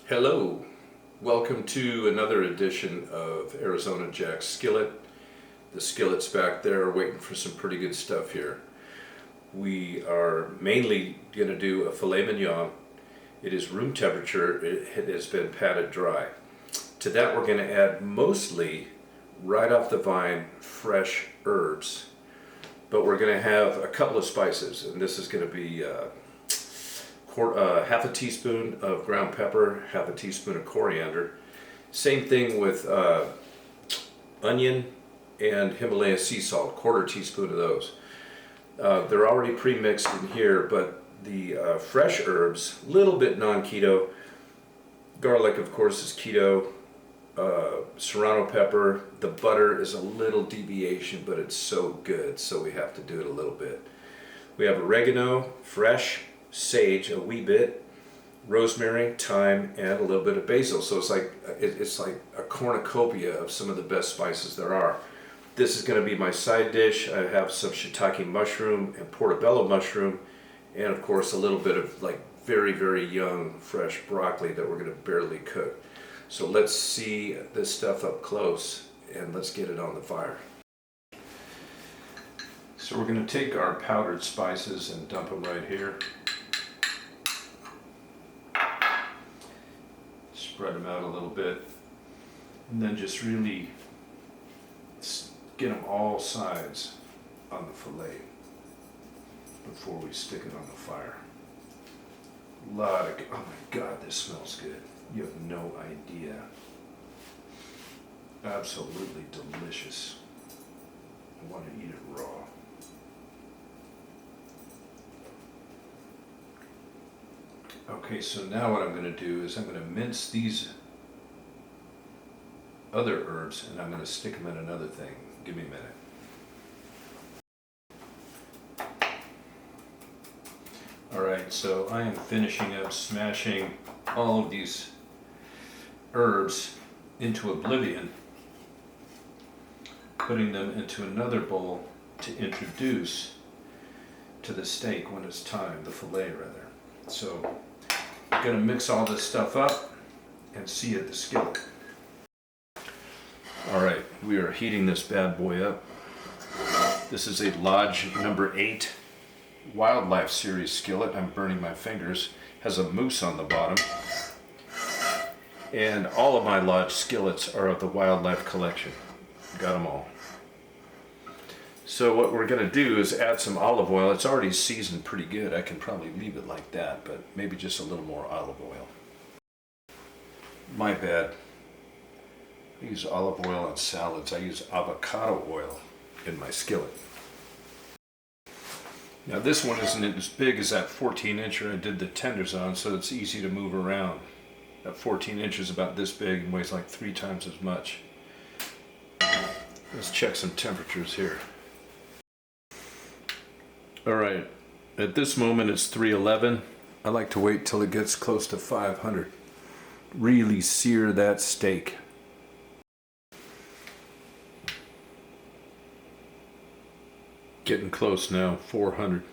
Hello, welcome to another edition of Arizona Jack's Skillet. The skillet's back there waiting for some pretty good stuff here. We are mainly going to do a filet mignon. It is room temperature. It has been patted dry. To that we're going to add mostly right off the vine fresh herbs, but we're going to have a couple of spices, and this is going to be half a teaspoon of ground pepper, half a teaspoon of coriander. Same thing with onion and Himalaya sea salt, quarter teaspoon of those. They're already pre-mixed in here, but the fresh herbs, a little bit non-keto. Garlic, of course, is keto. Serrano pepper. The butter is a little deviation, but it's so good, so we have to do it a little bit. We have oregano, fresh, sage, a wee bit, rosemary, thyme, and a little bit of basil. So it's like a cornucopia of some of the best spices there are. This is going to be my side dish. I have some shiitake mushroom and portobello mushroom, and of course a little bit of like very, very young fresh broccoli that we're going to barely cook. So let's see this stuff up close and let's get it on the fire. So we're going to take our powdered spices and dump them right here. Spread them out a little bit, and then just really get them all sides on the fillet before we stick it on the fire. Oh my God, this smells good. You have no idea. Absolutely delicious. I want to eat it raw. Okay, so now what I'm going to do is I'm going to mince these other herbs and I'm going to stick them in another thing. Give me a minute. Alright, so I am finishing up smashing all of these herbs into oblivion, putting them into another bowl to introduce to the steak when it's time, the fillet rather. So I'm going to mix all this stuff up and see you at the skillet. Alright, we are heating this bad boy up. This is a Lodge number 8 Wildlife Series skillet. I'm burning my fingers. Has a moose on the bottom. And all of my Lodge skillets are of the Wildlife collection. Got them all. So what we're going to do is add some olive oil. It's already seasoned pretty good. I can probably leave it like that, but maybe just a little more olive oil. My bad. I use olive oil on salads. I use avocado oil in my skillet. Now this one isn't as big as that 14-incher I did the tenders on, so it's easy to move around. That 14-inch is about this big and weighs like 3 times as much. Let's check some temperatures here. Alright, at this moment it's 311. I like to wait till it gets close to 500. Really sear that steak. Getting close now, 400.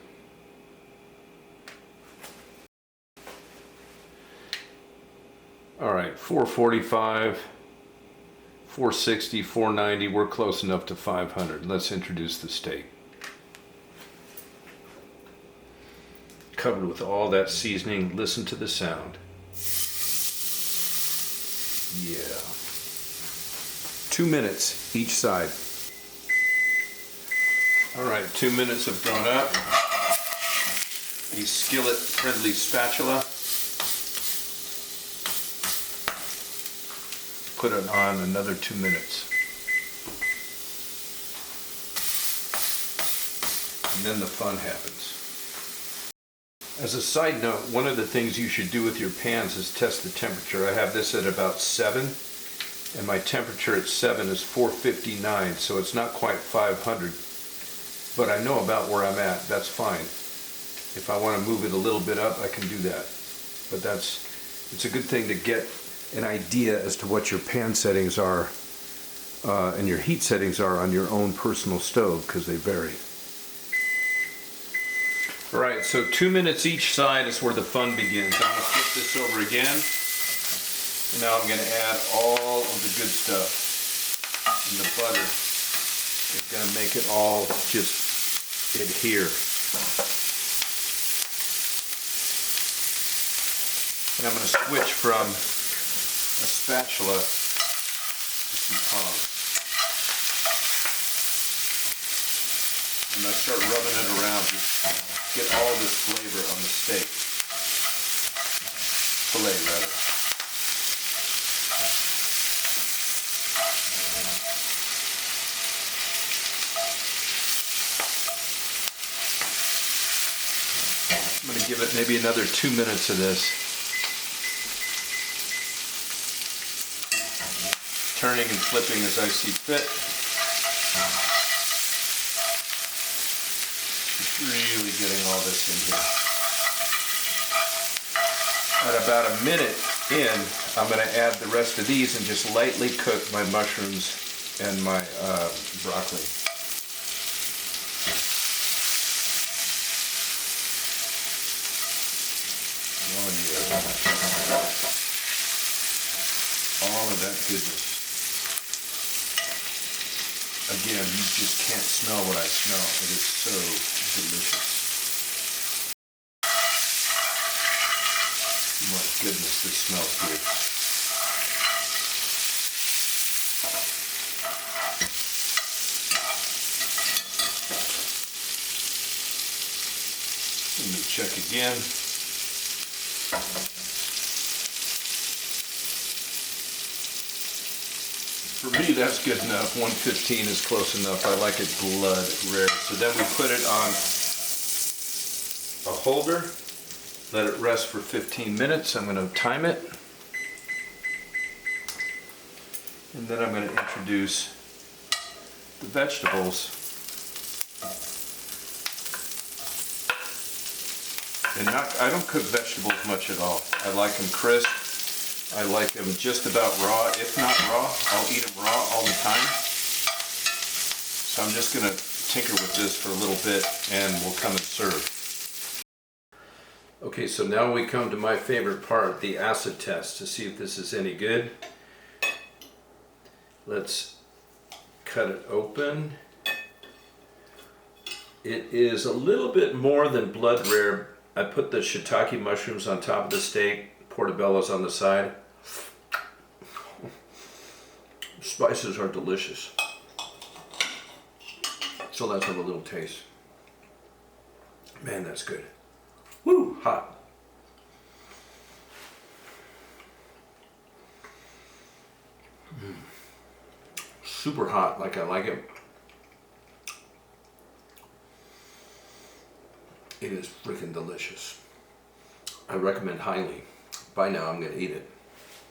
Alright, 445, 460, 490, we're close enough to 500. Let's introduce the steak. Covered with all that seasoning, listen to the sound. Yeah. 2 minutes each side. Alright, 2 minutes have gone up. A skillet-friendly spatula. Put it on another 2 minutes. And then the fun happens. As a side note, one of the things you should do with your pans is test the temperature. I have this at about 7, and my temperature at 7 is 459, so it's not quite 500. But I know about where I'm at. That's fine. If I want to move it a little bit up, I can do that. But it's a good thing to get an idea as to what your pan settings are and your heat settings are on your own personal stove, because they vary. Alright, so 2 minutes each side is where the fun begins. I'm going to flip this over again. And now I'm going to add all of the good stuff. And the butter is going to make it all just adhere. And I'm going to switch from a spatula to some tongs. And I start rubbing it around to get all this flavor on the steak. Filet, rather. I'm going to give it maybe another 2 minutes of this. Turning and flipping as I see fit. Just really getting all this in here. At about a minute in, I'm going to add the rest of these and just lightly cook my mushrooms and my broccoli. Oh yeah. All of that goodness. Again, you just can't smell what I smell. It is so delicious. My goodness, this smells good. Let me check again. For me, that's good enough. 115 is close enough. I like it blood rare. So then we put it on a holder, let it rest for 15 minutes. I'm going to time it. And then I'm going to introduce the vegetables. And I don't cook vegetables much at all. I like them crisp. I like them just about raw. If not raw, I'll eat them raw all the time. So I'm just going to tinker with this for a little bit and we'll come and serve. Okay, so now we come to my favorite part, the acid test, to see if this is any good. Let's cut it open. It is a little bit more than blood rare. I put the shiitake mushrooms on top of the steak, portobello's on the side. Spices are delicious. So let's have a little taste. Man, that's good. Woo, hot. Super hot, like I like it. It is freaking delicious. I recommend highly. By now, I'm gonna eat it.